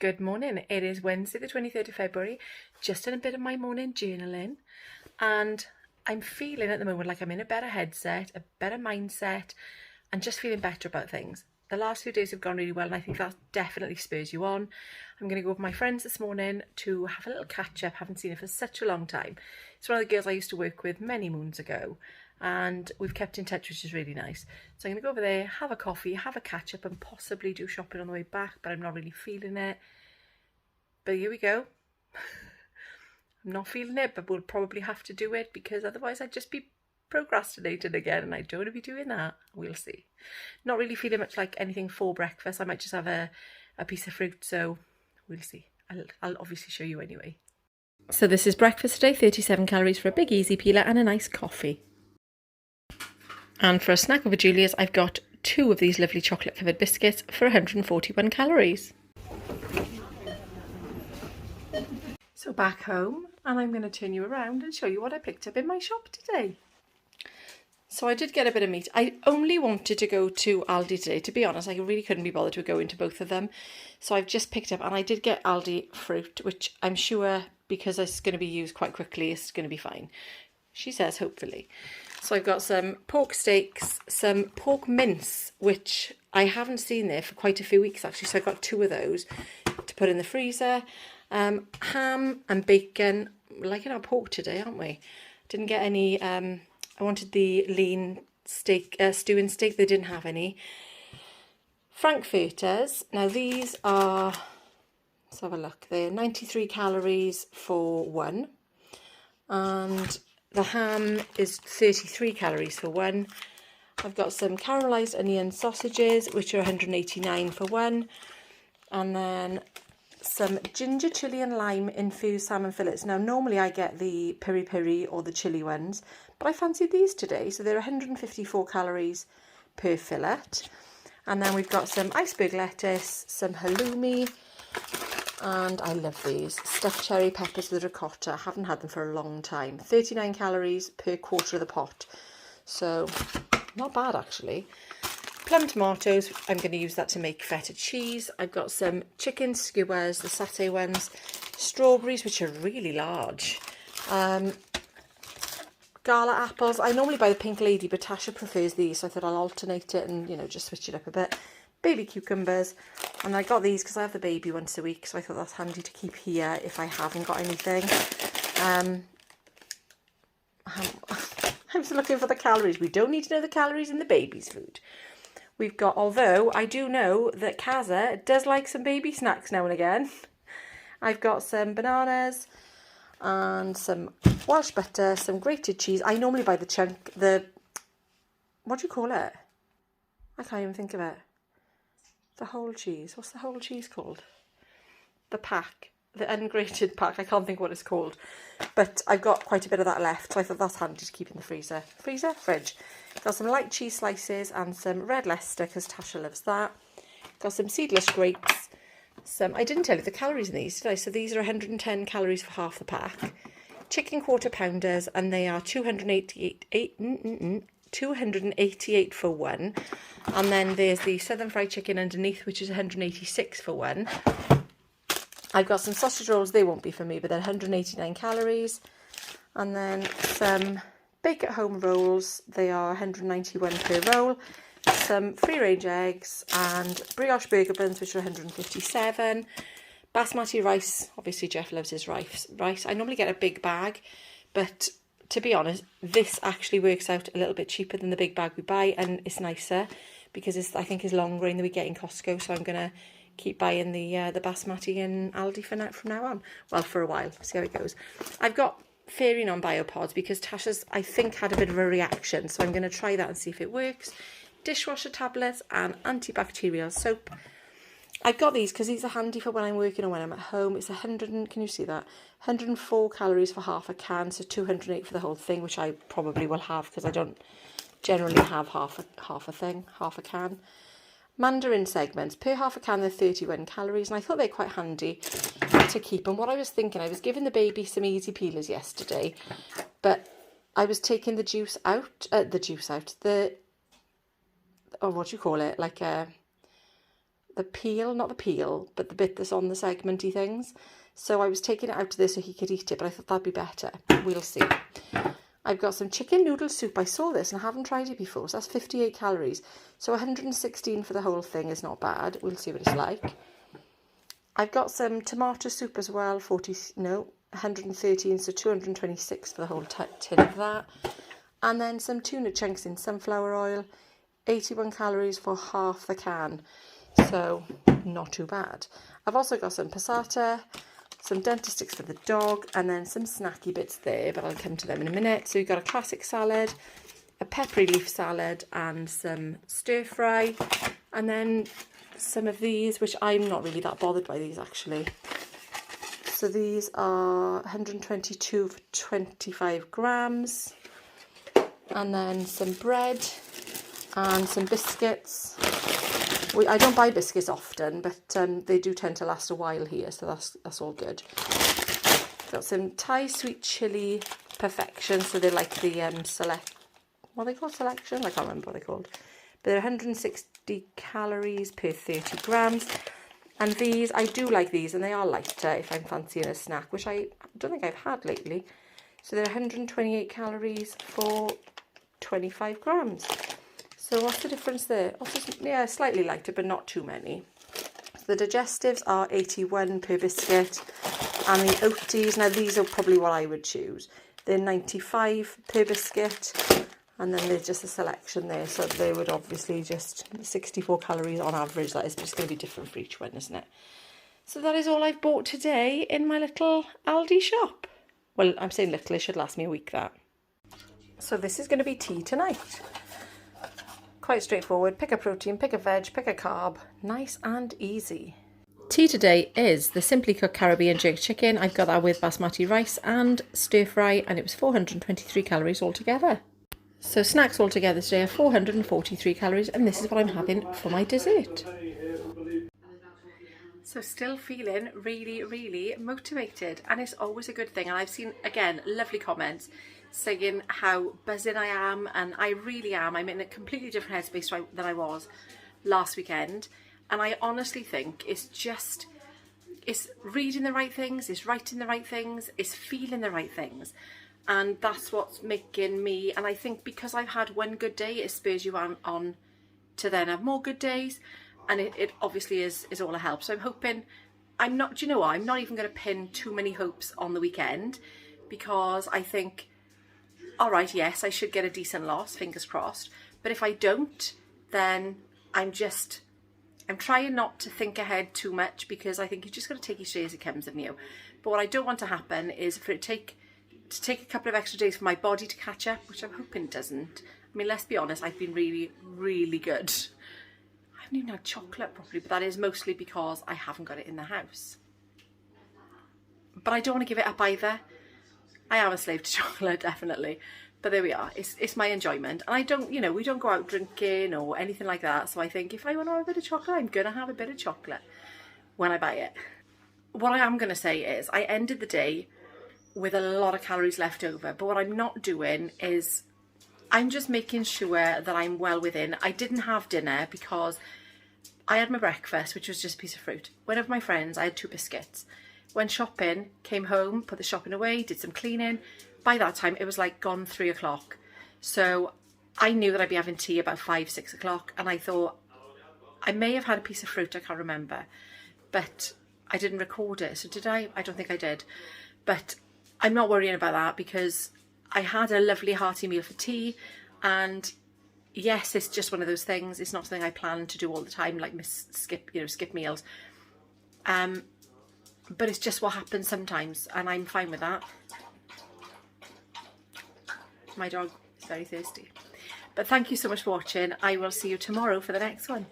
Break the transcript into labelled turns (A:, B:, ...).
A: Good morning. It is Wednesday the 23rd of February. Just done a bit of my morning journaling and I'm feeling at the moment like I'm in a better headset, a better mindset and just feeling better about things. The last few days have gone really well and I think that definitely spurs you on. I'm going to go with my friends this morning to have a little catch up. Haven't seen her for such a long time. It's one of the girls I used to work with many moons ago and we've kept in touch, which is really nice. So I'm going to go over there, have a coffee, have a catch up and possibly do shopping on the way back, but I'm not really feeling it. But here we go. I'm not feeling it, but we'll probably have to do it because otherwise I'd just be procrastinating again and I don't want to be doing that. We'll see. Not really feeling much like anything for breakfast. I might just have a piece of fruit, so we'll see. I'll obviously show you anyway. So this is breakfast today, 37 calories for a big easy peeler and a nice coffee. And for a snack over Julia's, I've got 2 of these lovely chocolate covered biscuits for 141 calories. So back home, and I'm going to turn you around and show you what I picked up in my shop today. So I did get a bit of meat. I only wanted to go to Aldi today. To be honest, I really couldn't be bothered to go into both of them. So I've just picked up, and I did get Aldi fruit, which I'm sure, because it's going to be used quite quickly, it's going to be fine. She says, hopefully. So I've got some pork steaks, some pork mince, which I haven't seen there for quite a few weeks actually. So I got 2 of those to put in the freezer. Ham and bacon. We're liking our pork today, aren't we? Didn't get any. I wanted the lean steak, stewing steak. They didn't have any. Frankfurters. Now these are, let's have a look. They're 93 calories for one. And the ham is 33 calories for one. I've got some caramelised onion sausages, which are 189 for one. And then some ginger, chilli and lime infused salmon fillets. Now normally I get the piri piri or the chilli ones, but I fancied these today. So they're 154 calories per fillet. And then we've got some iceberg lettuce, some halloumi, and I love these. Stuffed cherry peppers with ricotta. I haven't had them for a long time. 39 calories per quarter of the pot. So not bad actually. Plum tomatoes, I'm going to use that to make feta cheese. I've got some chicken skewers, the satay ones, strawberries, which are really large, gala apples. I normally buy the pink lady, but Tasha prefers these, so I thought I'll alternate it and, you know, just switch it up a bit. Baby cucumbers, and I got these because I have the baby once a week, so I thought that's handy to keep here if I haven't got anything. I'm just looking for the calories. We don't need to know the calories in the baby's food. We've got, although I do know that Kaza does like some baby snacks now and again. I've got some bananas and some Welsh butter, some grated cheese. I normally buy the chunk, what do you call it? I can't even think of it. The whole cheese. What's the whole cheese called? The pack. The ungrated pack. I can't think what it's called. But I've got quite a bit of that left, so I thought that's handy to keep in the freezer. Freezer? Fridge. Got some light cheese slices and some red Leicester because Tasha loves that. Got some seedless grapes. I didn't tell you the calories in these, did I? So these are 110 calories for half the pack. Chicken quarter pounders, and they are 288 for one. And then there's the southern fried chicken underneath, which is 186 for one. I've got some sausage rolls, they won't be for me, but they're 189 calories. And then some bake at home rolls, they are 191 per roll. Some free range eggs and brioche burger buns, which are 157. Basmati rice, obviously Jeff loves his rice. I normally get a big bag, but to be honest, this actually works out a little bit cheaper than the big bag we buy, and it's nicer because I think it's long grain that we get in Costco, so I'm going to keep buying the Basmati in Aldi from now on. Well, for a while. See how it goes. I've got Fairy non-biopods because Tasha's, I think, had a bit of a reaction. So I'm going to try that and see if it works. Dishwasher tablets and antibacterial soap. I've got these because these are handy for when I'm working or when I'm at home. It's 100, can you see that? 104 calories for half a can, so 208 for the whole thing, which I probably will have because I don't generally have half a can. Mandarin segments. Per half a can, they're 31 calories, and I thought they're quite handy to keep. And what I was thinking, I was giving the baby some easy peelers yesterday, but I was taking the juice out, what do you call it? Like the peel, not the peel, but the bit that's on the segmenty things. So I was taking it out to this so he could eat it, but I thought that'd be better. We'll see. I've got some chicken noodle soup. I saw this and I haven't tried it before, so that's 58 calories. So 116 for the whole thing is not bad. We'll see what it's like. I've got some tomato soup as well, 113, so 226 for the whole tin of that. And then some tuna chunks in sunflower oil, 81 calories for half the can. So not too bad. I've also got some passata, some dentist sticks for the dog, and then some snacky bits there, but I'll come to them in a minute. So you've got a classic salad, a peppery leaf salad, and some stir fry, and then some of these, which I'm not really that bothered by these actually. So these are 122 for 25 grams, and then some bread and some biscuits. I don't buy biscuits often, but they do tend to last a while here, so that's all good. Got some Thai sweet chili perfection, so they're like the what are they called, selection? I can't remember what they're called. But they're 160 calories per 30 grams. And these, I do like these, and they are lighter if I'm fancying a snack, which I don't think I've had lately. So they're 128 calories for 25 grams. So what's the difference there? Also, yeah, slightly lighter, but not too many. So the digestives are 81 per biscuit, and the oaties, now these are probably what I would choose. They're 95 per biscuit, and then there's just a selection there. So they would obviously just 64 calories on average. That is just going to be different for each one, isn't it? So that is all I've bought today in my little Aldi shop. Well, I'm saying little, it should last me a week, that. So this is going to be tea tonight. Quite straightforward. Pick a protein, pick a veg, pick a carb. Nice and easy. Tea today is the Simply Cooked Caribbean jerk chicken. I've got that with basmati rice and stir fry, and it was 423 calories altogether. So snacks altogether today are 443 calories, and this is what I'm having for my dessert. So still feeling really, really motivated, and it's always a good thing. And I've seen, again, lovely comments saying how buzzing I am, and I really am. I'm in a completely different headspace than I was last weekend, and I honestly think it's reading the right things, it's writing the right things, it's feeling the right things, and that's what's making me. And I think because I've had one good day, it spurs you on to then have more good days, and it obviously is all a help. So I'm hoping, I'm not even going to pin too many hopes on the weekend, because I think, all right, yes, I should get a decent loss, fingers crossed. But if I don't, then I'm trying not to think ahead too much, because I think you've just got to take each day as it comes of you. But what I don't want to happen is for it to take a couple of extra days for my body to catch up, which I'm hoping doesn't. I mean, let's be honest, I've been really, really good. I haven't even had chocolate properly, but that is mostly because I haven't got it in the house. But I don't want to give it up either. I am a slave to chocolate, definitely. But there we are. It's my enjoyment. And I don't, we don't go out drinking or anything like that. So I think if I want to have a bit of chocolate, I'm going to have a bit of chocolate when I buy it. What I am going to say is I ended the day with a lot of calories left over. But what I'm not doing is I'm just making sure that I'm well within. I didn't have dinner because I had my breakfast, which was just a piece of fruit. Went over my friends, I had 2 biscuits. Went shopping, came home, put the shopping away, did some cleaning. By that time, it was like gone 3 o'clock. So I knew that I'd be having tea about 5, 6 o'clock. And I thought, I may have had a piece of fruit, I can't remember. But I didn't record it. So did I? I don't think I did. But I'm not worrying about that, because I had a lovely hearty meal for tea. And yes, it's just one of those things. It's not something I plan to do all the time, like skip meals. But it's just what happens sometimes, and I'm fine with that. My dog is very thirsty. But thank you so much for watching. I will see you tomorrow for the next one.